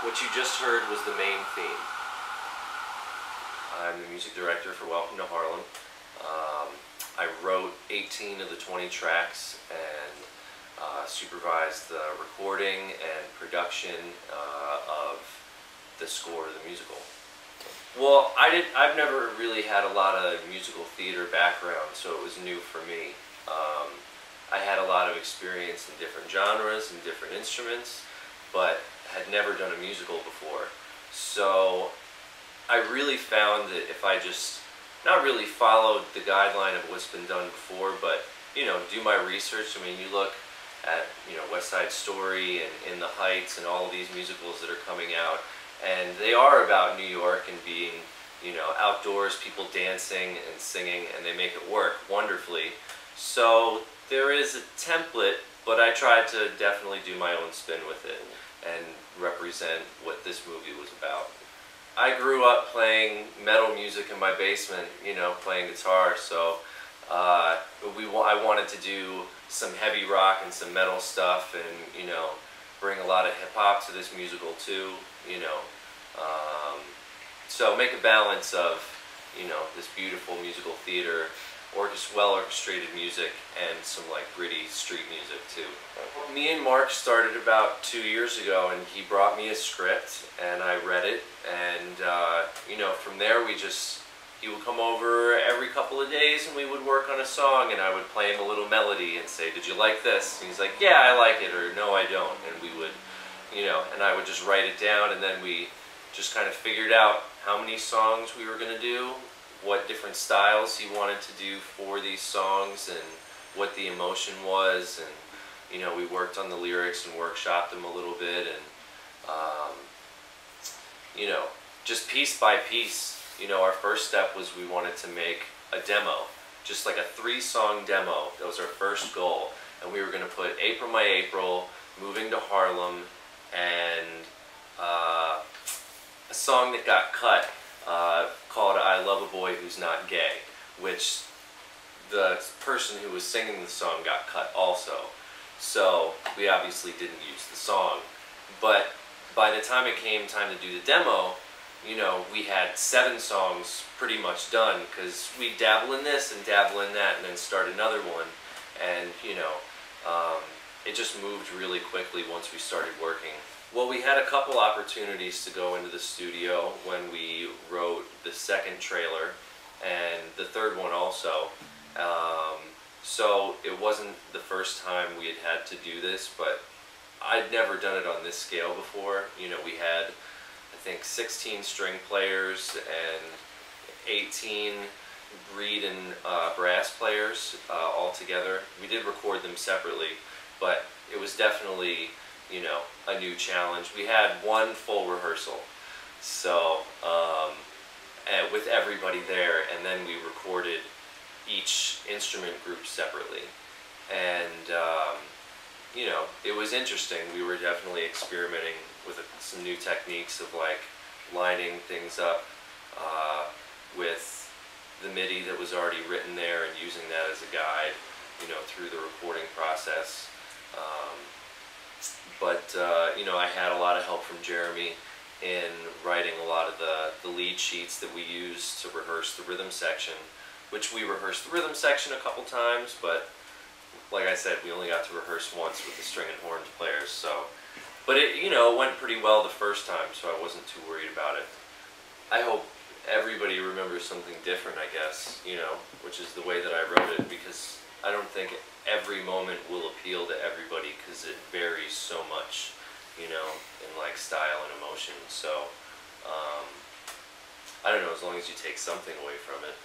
What you just heard was the main theme. I'm the music director for Welcome to Harlem. I wrote 18 of the 20 tracks and supervised the recording and production of the score of the musical. Well, I've never really had a lot of musical theater background, so it was new for me. I had a lot of experience in different genres and different instruments, but had never done a musical before. So I really found that if I just not really followed the guideline of what's been done before, but do my research. I mean, you look at West Side Story and In the Heights and all of these musicals that are coming out, and they are about New York and being outdoors, people dancing and singing, and they make it work wonderfully. So there is a template, but I tried to definitely do my own spin with it and represent what this movie was about. I grew up playing metal music in my basement, playing guitar, so I wanted to do some heavy rock and some metal stuff and, bring a lot of hip-hop to this musical too, so make a balance of, this beautiful musical theater, well-orchestrated music, and some gritty street music too. Me and Mark started about 2 years ago, and he brought me a script, and I read it, and from there he would come over every couple of days, and we would work on a song, and I would play him a little melody and say, "Did you like this?" And he's like, "Yeah, I like it," or "No, I don't," and we would, and I would just write it down, and then we just kind of figured out how many songs we were going to do, what different styles he wanted to do for these songs, and what the emotion was, and we worked on the lyrics and workshopped them a little bit, and just piece by piece. Our first step was we wanted to make a demo, just like a 3-song demo. That was our first goal, and we were going to put April My April, Moving to Harlem, and a song that got cut called I Love a Boy Who's Not Gay, which the person who was singing the song got cut also. So we obviously didn't use the song. But by the time it came time to do the demo, we had 7 songs pretty much done, because we dabble in this and dabble in that and then start another one. And, it just moved really quickly once we started working. Well, we had a couple opportunities to go into the studio when we wrote the second trailer and the third one also. So it wasn't the first time we had to do this, but I'd never done it on this scale before. We had, I think, 16 string players and 18 reed and brass players all together. We did record them separately, but it was definitely a new challenge. We had one full rehearsal, so and with everybody there, and then we recorded each instrument group separately, and it was interesting. We were definitely experimenting with some new techniques of lining things up with the MIDI that was already written there and using that as a guide, through the recording process. But I had a lot of help from Jeremy in writing a lot of the lead sheets that we used to rehearse the rhythm section, which we rehearsed the rhythm section a couple times, but like I said, we only got to rehearse once with the string and horns players. So, but it went pretty well the first time, so I wasn't too worried about it. I hope everybody remembers something different, I guess, which is the way that I wrote it, because I don't think every moment will appeal to everybody, because it varies so much, in style and emotion. So, I don't know, as long as you take something away from it.